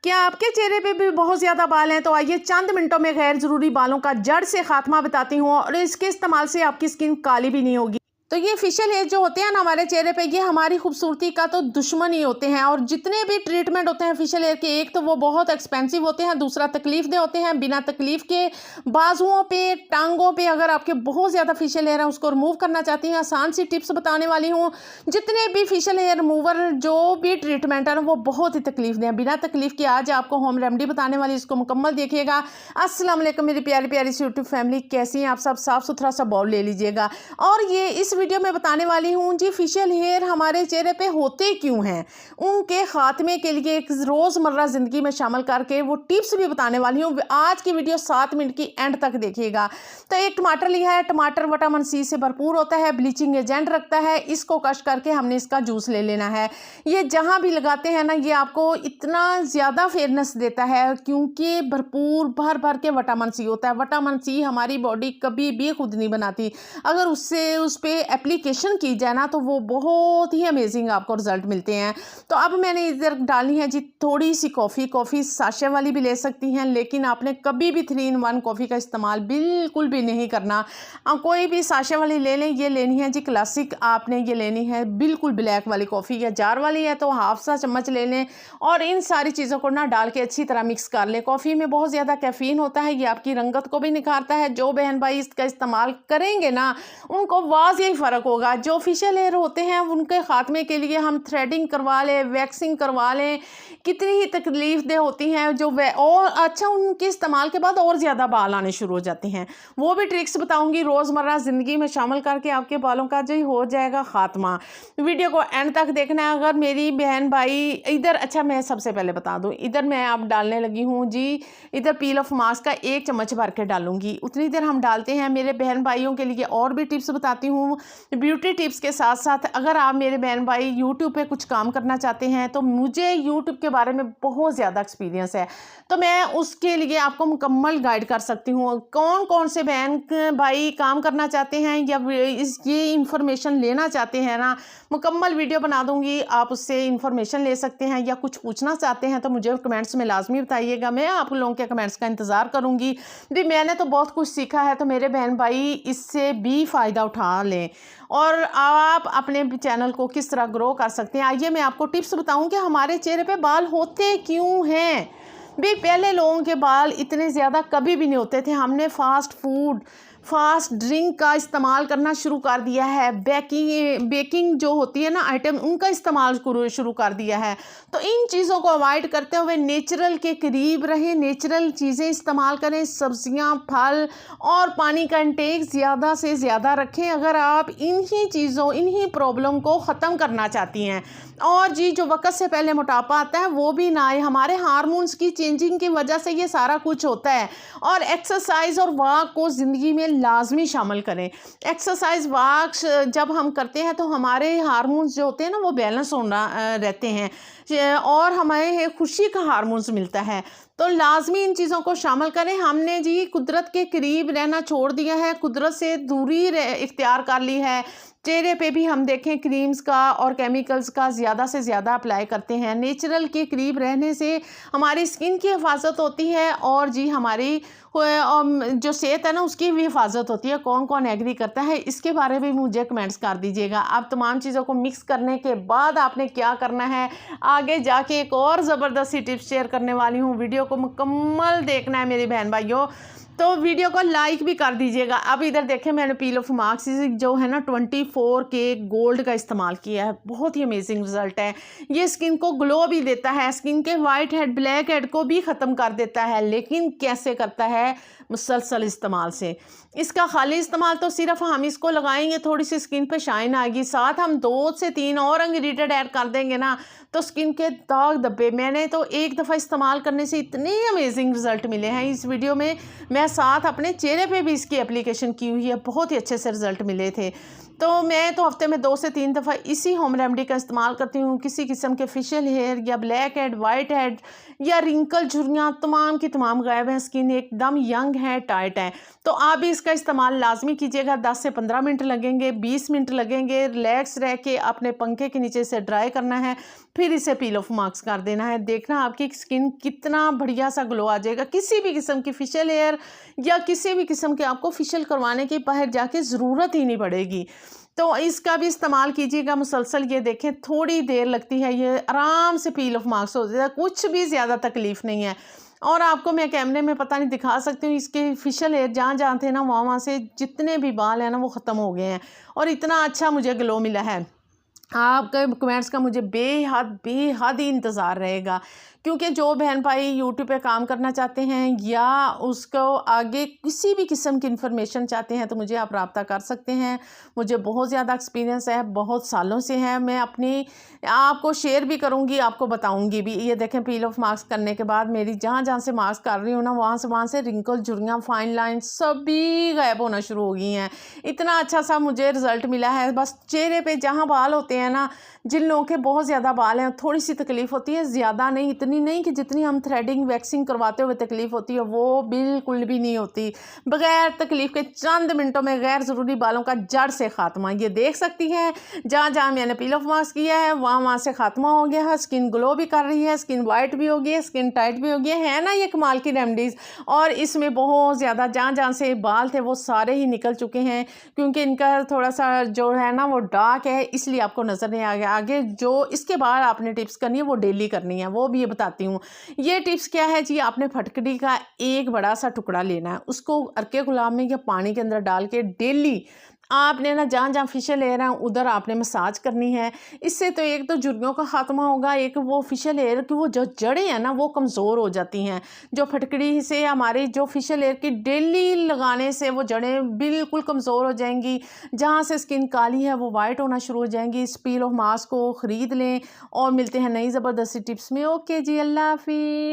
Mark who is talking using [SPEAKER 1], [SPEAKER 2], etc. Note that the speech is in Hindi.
[SPEAKER 1] क्या आपके चेहरे पे भी बहुत ज़्यादा बाल हैं? तो आइए चंद मिनटों में गैर ज़रूरी बालों का जड़ से खात्मा बताती हूँ और इसके इस्तेमाल से आपकी स्किन काली भी नहीं होगी। तो ये फेशियल हेयर जो होते हैं ना हमारे चेहरे पे, ये हमारी खूबसूरती का तो दुश्मन ही होते हैं। और जितने भी ट्रीटमेंट होते हैं फेशियल हेयर के, एक तो वो बहुत एक्सपेंसिव होते हैं, दूसरा तकलीफ दे होते हैं। बिना तकलीफ के बाजुओं पे, टांगों पे अगर आपके बहुत ज़्यादा फेशियल हेयर है, उसको रिमूव करना चाहती हैं, आसान सी टिप्स बताने वाली हूँ। जितने भी फेशियल हेयर रिमूवर जो भी ट्रीटमेंट है ना, वो बहुत ही तकलीफ दें। बिना तकलीफ के आज आपको होम रेमेडी बताने वाली, इसको मुकम्मल देखिएगा। अस्सलाम वालेकुम मेरी प्यारी प्यारी सी यूट्यूब फैमिली, कैसी हैं आप सब? साफ़ सुथरा सा बाउल ले लीजिएगा। और ये इस वीडियो में बताने वाली हूँ जी, फेशियल हेयर हमारे चेहरे पे होते क्यों हैं, उनके खात्मे के लिए एक रोज़मर्रा ज़िंदगी में शामिल करके वो टिप्स भी बताने वाली हूँ। आज की वीडियो 7 मिनट की एंड तक देखिएगा। तो एक टमाटर लिया है। टमाटर विटामिन सी से भरपूर होता है, ब्लीचिंग एजेंट रखता है। इसको कश करके हमने इसका जूस ले लेना है। ये जहाँ भी लगाते हैं ना, ये आपको इतना ज़्यादा फेयरनेस देता है क्योंकि भरपूर भर भर के विटामिन सी होता है। विटामिन सी हमारी बॉडी कभी भी खुद नहीं बनाती, अगर उससे उस पर एप्लीकेशन की जाए ना तो वो बहुत ही अमेजिंग आपको रिजल्ट मिलते हैं। तो अब मैंने इधर डालनी है जी थोड़ी सी कॉफ़ी साशे वाली भी ले सकती हैं, लेकिन आपने कभी भी 3 in 1 कॉफ़ी का इस्तेमाल बिल्कुल भी नहीं करना। कोई भी साशे वाली ले लें। ये लेनी है जी क्लासिक, आपने ये लेनी है बिल्कुल ब्लैक वाली कॉफ़ी, या जार वाली है तो हाफ सा चम्मच ले लें और इन सारी चीज़ों को ना डाल के अच्छी तरह मिक्स कर लें। कॉफ़ी में बहुत ज़्यादा कैफ़ीन होता है, ये आपकी रंगत को भी निखारता है। जो बहन भाई इसका इस्तेमाल करेंगे ना, उनको वाज़ेही फ़र्क होगा। जो फेशियल हेयर होते हैं उनके खात्मे के लिए हम थ्रेडिंग करवा लें, वैक्सिंग करवा लें, कितनी ही तकलीफ दे होती हैं जो और अच्छा उनके इस्तेमाल के बाद और ज़्यादा बाल आने शुरू हो जाते हैं। वो भी ट्रिक्स बताऊंगी रोज़मर्रा ज़िंदगी में शामिल करके आपके बालों का जो हो जाएगा खात्मा। वीडियो को एंड तक देखना है। अगर मेरी बहन भाई इधर, अच्छा मैं सबसे पहले बता दूं, इधर मैं अब डालने लगी हूँ जी, इधर पील ऑफ मास्क का 1 चम्मच भर के डालूंगी। उतनी देर हम डालते हैं। मेरे बहन भाइयों के लिए और भी टिप्स बताती हूँ, ब्यूटी टिप्स के साथ साथ। अगर आप मेरे बहन भाई यूट्यूब पे कुछ काम करना चाहते हैं, तो मुझे यूट्यूब के बारे में बहुत ज़्यादा एक्सपीरियंस है, तो मैं उसके लिए आपको मुकम्मल गाइड कर सकती हूँ। कौन कौन से बहन भाई काम करना चाहते हैं या ये इंफॉर्मेशन लेना चाहते हैं ना, मुकम्मल वीडियो बना दूंगी, आप उससे इंफॉर्मेशन ले सकते हैं। या कुछ पूछना चाहते हैं तो मुझे कमेंट्स में लाजमी बताइएगा, मैं आप लोगों के कमेंट्स का इंतज़ार करूँगी। जी मैंने तो बहुत कुछ सीखा है, तो मेरे बहन भाई इससे भी फ़ायदा उठा लें और आप अपने चैनल को किस तरह ग्रो कर सकते हैं। आइए मैं आपको टिप्स बताऊं कि हमारे चेहरे पे बाल होते क्यों हैं। भी पहले लोगों के बाल इतने ज़्यादा कभी भी नहीं होते थे। हमने फास्ट फूड, फास्ट ड्रिंक का इस्तेमाल करना शुरू कर दिया है। बेकिंग जो होती है ना आइटम, उनका इस्तेमाल शुरू कर दिया है। तो इन चीज़ों को अवॉइड करते हुए नेचुरल के करीब रहें, नेचुरल चीज़ें इस्तेमाल करें। सब्जियां, फल और पानी का इंटेक ज़्यादा से ज़्यादा रखें अगर आप इन्हीं प्रॉब्लम को ख़त्म करना चाहती हैं। और जी जो वक्त से पहले मोटापा आता है वो भी ना आए। हमारे हार्मोन्स की चेंजिंग की वजह से ये सारा कुछ होता है। और एक्सरसाइज और वॉक को ज़िंदगी में लाजमी शामिल करें। एक्सरसाइज वॉक जब हम करते हैं तो हमारे हार्मोन्स जो होते हैं ना, वो बैलेंस होना रहते हैं और हमें खुशी का हार्मोन्स मिलता है। तो लाजमी इन चीज़ों को शामिल करें। हमने जी कुदरत के करीब रहना छोड़ दिया है, कुदरत से दूरी इख्तियार कर ली है। चेहरे पे भी हम देखें क्रीम्स का और केमिकल्स का ज़्यादा से ज़्यादा अप्लाई करते हैं। नेचुरल के करीब रहने से हमारी स्किन की हिफाजत होती है और जी हमारी जो सेहत है ना, उसकी भी हिफाजत होती है। कौन कौन एग्री करता है इसके बारे में मुझे कमेंट्स कर दीजिएगा। अब तमाम चीज़ों को मिक्स करने के बाद आपने क्या करना है, आगे जाके एक और ज़बरदस्त सी टिप्स शेयर करने वाली हूँ। वीडियो को मुकम्मल देखना है मेरी बहन भाइयों, तो वीडियो को लाइक भी कर दीजिएगा। अब इधर देखें, मैंने पील ऑफ मार्क्स जो है ना 24K गोल्ड का इस्तेमाल किया है। बहुत ही अमेजिंग रिजल्ट है। ये स्किन को ग्लो भी देता है, स्किन के वाइट हेड, ब्लैक हेड को भी ख़त्म कर देता है। लेकिन कैसे करता है? मुसलसल इस्तेमाल से। इसका खाली इस्तेमाल तो सिर्फ हम इसको लगाएंगे, थोड़ी सी स्किन पे शाइन आएगी, साथ हम 2 से 3 और इंग्रेडिएंट ऐड कर देंगे ना, तो स्किन के दाग धब्बे, मैंने तो एक दफ़ा इस्तेमाल करने से इतने अमेजिंग रिजल्ट मिले हैं। इस वीडियो में मैं साथ अपने चेहरे पे भी इसकी एप्लीकेशन की हुई है, बहुत ही अच्छे से रिजल्ट मिले थे। तो मैं तो हफ्ते में 2 से 3 दफ़ा इसी होम रेमेडी का इस्तेमाल करती हूँ। किसी किस्म के फेशियल हेयर या ब्लैक हेड, वाइट हेड या रिंकल, झुर्रियाँ तमाम की तमाम गायब हैं, स्किन एकदम यंग है, टाइट है। तो आप भी इसका इस्तेमाल लाजमी कीजिएगा। 10 से 15 मिनट लगेंगे, 20 मिनट लगेंगे। रिलैक्स रह के अपने पंखे के नीचे से ड्राई करना है, फिर इसे पील ऑफ मास्क कर देना है। देखना आपकी स्किन कितना बढ़िया सा ग्लो आ जाएगा। किसी भी किस्म की फेशियल हेयर या किसी भी किस्म के आपको फेशियल करवाने की बाहर जाके ज़रूरत ही नहीं पड़ेगी। तो इसका भी इस्तेमाल कीजिएगा मुसलसल। ये देखें थोड़ी देर लगती है, ये आराम से पील ऑफ मार्क्स हो जाता है, कुछ भी ज़्यादा तकलीफ़ नहीं है। और आपको मैं कैमरे में पता नहीं दिखा सकती हूँ, इसके फेशियल हेयर जहाँ जहाँ थे ना वहाँ से जितने भी बाल हैं ना वो ख़त्म हो गए हैं और इतना अच्छा मुझे ग्लो मिला है। आपके कमेंट्स का मुझे बेहद बेहद ही इंतज़ार रहेगा, क्योंकि जो बहन भाई यूट्यूब पे काम करना चाहते हैं या उसको आगे किसी भी किस्म की इन्फॉर्मेशन चाहते हैं तो मुझे आप रब्ता कर सकते हैं। मुझे बहुत ज़्यादा एक्सपीरियंस है, बहुत सालों से है। मैं अपनी आपको शेयर भी करूँगी, आपको बताऊँगी भी। ये देखें पील ऑफ मास्क करने के बाद मेरी जहाँ जहाँ से मास्क कर रही हूँ ना वहाँ से रिंकल, झुर्रियाँ, फाइन लाइन सभी गायब होना शुरू हो गई हैं। इतना अच्छा सा मुझे रिज़ल्ट मिला है। बस चेहरे पे जहाँ बाल होते हैं ना, जिन लोगों के बहुत ज़्यादा बाल हैं थोड़ी सी तकलीफ़ होती है, ज़्यादा नहीं, इतनी नहीं कि जितनी हम थ्रेडिंग वैक्सिंग करवाते हुए तकलीफ़ होती है, वो बिल्कुल भी नहीं होती। बगैर तकलीफ़ के चंद मिनटों में गैर ज़रूरी बालों का जड़ से ख़ात्मा। ये देख सकती हैं जहाँ जहाँ मैंने पील ऑफ मास्क किया है वहाँ से ख़ात्मा हो गया है। स्किन ग्लो भी कर रही है, स्किन वाइट भी हो गई है, स्किन टाइट भी हो गई है ना। ये कमाल की रेमडीज़, और इसमें बहुत ज़्यादा जहाँ जहाँ से बाल थे वो सारे ही निकल चुके हैं, क्योंकि इनका थोड़ा सा जो है ना वो डार्क है, इसलिए आपको नज़र नहीं आ गया। आगे जो इसके बाद आपने टिप्स करनी है वो डेली करनी है, वो भी ये बताती हूँ। ये टिप्स क्या है जी, आपने फटकड़ी का एक बड़ा सा टुकड़ा लेना है, उसको अर्के गुलाब में या पानी के अंदर डाल के डेली आपने ना जहाँ जहाँ फेशियल हेयर है उधर आपने मसाज करनी है। इससे तो एक तो झुर्रियों का ख़ात्मा होगा, एक वो फेशियल हेयर की वो जो जड़ें हैं ना वो कमज़ोर हो जाती हैं। जो फटकड़ी से हमारी जो फेशियल हेयर की डेली लगाने से वो जड़ें बिल्कुल कमज़ोर हो जाएंगी। जहाँ से स्किन काली है वो वाइट होना शुरू हो जाएंगी। इस पील ऑफ मास्क को ख़रीद लें और मिलते हैं नई ज़बरदस्ती टिप्स में। ओके जी, अल्लाह हाफ़िज़।